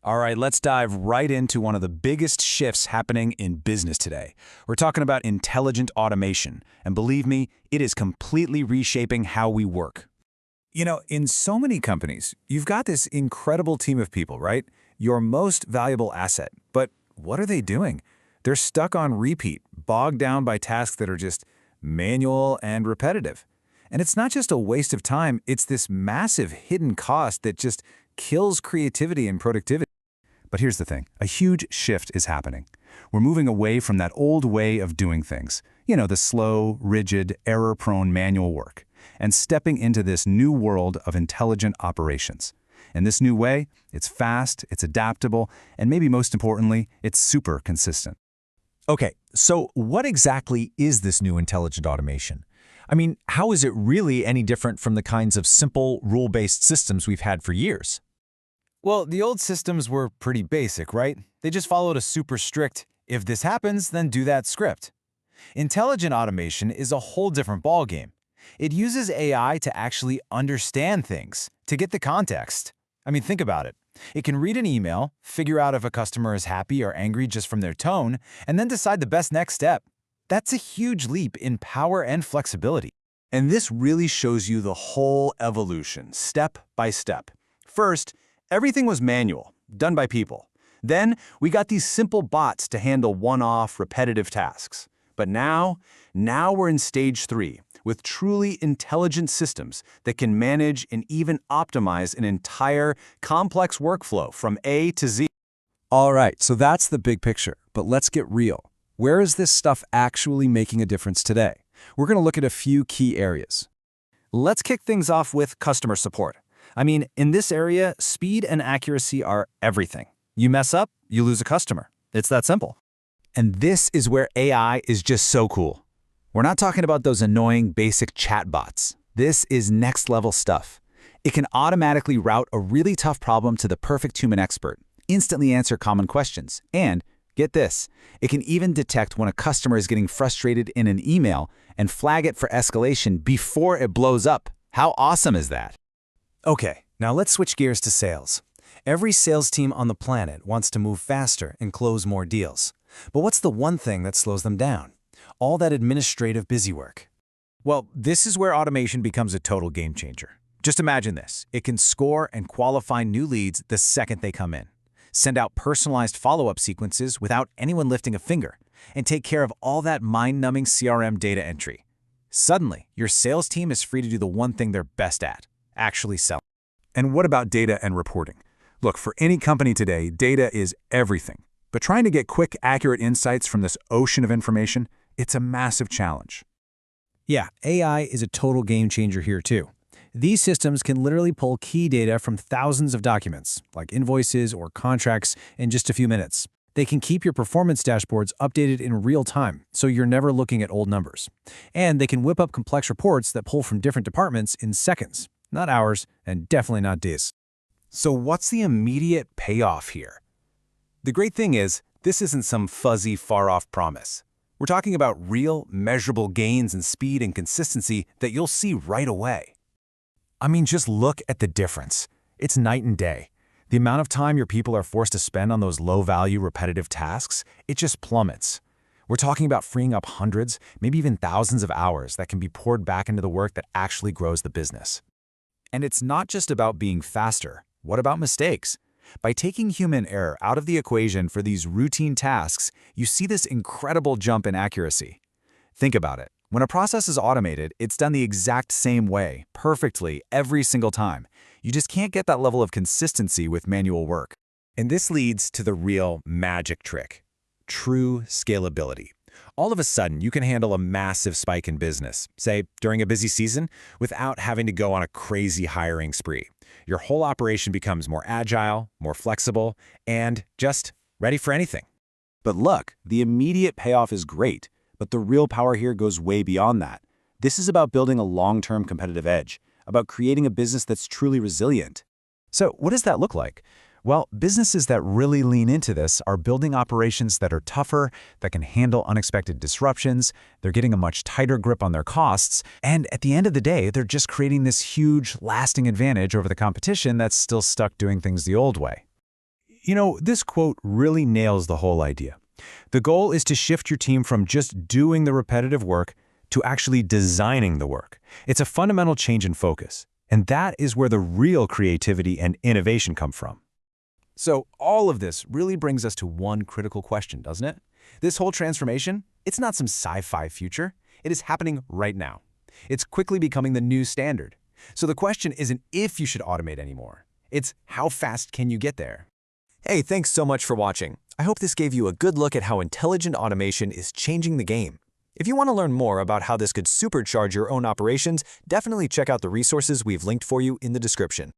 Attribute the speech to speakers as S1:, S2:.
S1: All right, let's dive right into one of the biggest shifts happening in business today. We're talking about intelligent automation, and believe me, it is completely reshaping how we work. In so many companies, you've got this incredible team of people, right? Your most valuable asset. But what are they doing? They're stuck on repeat, bogged down by tasks that are just manual and repetitive. And it's not just a waste of time, it's this massive hidden cost that just kills creativity and productivity. But here's the thing, a huge shift is happening. We're moving away from that old way of doing things, the slow, rigid, error-prone manual work, and stepping into this new world of intelligent operations. And this new way, it's fast, it's adaptable, and maybe most importantly, it's super consistent.
S2: Okay, so what exactly is this new intelligent automation? I mean, how is it really any different from the kinds of simple, rule-based systems we've had for years?
S3: Well, the old systems were pretty basic, right? They just followed a super strict, if this happens, then do that script. Intelligent automation is a whole different ballgame. It uses AI to actually understand things, to get the context. I mean, think about it. It can read an email, figure out if a customer is happy or angry just from their tone, and then decide the best next step. That's a huge leap in power and flexibility.
S1: And this really shows you the whole evolution, step by step. First, everything was manual, done by people. Then, we got these simple bots to handle one-off, repetitive tasks. But now we're in stage 3, with truly intelligent systems that can manage and even optimize an entire complex workflow from A to Z.
S2: All right, so that's the big picture, but let's get real. Where is this stuff actually making a difference today? We're going to look at a few key areas.
S3: Let's kick things off with customer support. I mean, in this area, speed and accuracy are everything. You mess up, you lose a customer. It's that simple.
S2: And this is where AI is just so cool. We're not talking about those annoying basic chatbots. This is next-level stuff. It can automatically route a really tough problem to the perfect human expert, instantly answer common questions, and get this, it can even detect when a customer is getting frustrated in an email and flag it for escalation before it blows up. How awesome is that?
S4: Okay, now let's switch gears to sales. Every sales team on the planet wants to move faster and close more deals. But what's the one thing that slows them down? All that administrative busywork. Well, this is where automation becomes a total game changer. Just imagine this. It can score and qualify new leads the second they come in, send out personalized follow-up sequences without anyone lifting a finger, and take care of all that mind-numbing CRM data entry. Suddenly, your sales team is free to do the one thing they're best at, actually sell.
S1: And what about data and reporting? Look, for any company today, data is everything. But trying to get quick, accurate insights from this ocean of information, it's a massive challenge.
S4: Yeah, AI is a total game changer here too. These systems can literally pull key data from thousands of documents, like invoices or contracts, in just a few minutes. They can keep your performance dashboards updated in real time, so you're never looking at old numbers. And they can whip up complex reports that pull from different departments in seconds, not hours, and definitely not days.
S1: So what's the immediate payoff here? The great thing is, this isn't some fuzzy, far-off promise. We're talking about real, measurable gains in speed and consistency that you'll see right away.
S4: I mean, just look at the difference. It's night and day. The amount of time your people are forced to spend on those low-value, repetitive tasks, it just plummets. We're talking about freeing up hundreds, maybe even thousands of hours that can be poured back into the work that actually grows the business. And it's not just about being faster. What about mistakes? By taking human error out of the equation for these routine tasks, you see this incredible jump in accuracy. Think about it. When a process is automated, it's done the exact same way, perfectly, every single time. You just can't get that level of consistency with manual work. And this leads to the real magic trick: true scalability. All of a sudden, you can handle a massive spike in business, say during a busy season, without having to go on a crazy hiring spree. Your whole operation becomes more agile, more flexible, and just ready for anything.
S1: But look, the immediate payoff is great, but the real power here goes way beyond that. This is about building a long-term competitive edge, about creating a business that's truly resilient.
S4: So what does that look like? Well, businesses that really lean into this are building operations that are tougher, that can handle unexpected disruptions, they're getting a much tighter grip on their costs, and at the end of the day, they're just creating this huge, lasting advantage over the competition that's still stuck doing things the old way.
S1: This quote really nails the whole idea. The goal is to shift your team from just doing the repetitive work to actually designing the work. It's a fundamental change in focus, and that is where the real creativity and innovation come from.
S3: So all of this really brings us to one critical question, doesn't it? This whole transformation, it's not some sci-fi future. It is happening right now. It's quickly becoming the new standard. So the question isn't if you should automate anymore. It's how fast can you get there?
S2: Hey, thanks so much for watching. I hope this gave you a good look at how intelligent automation is changing the game. If you want to learn more about how this could supercharge your own operations, definitely check out the resources we've linked for you in the description.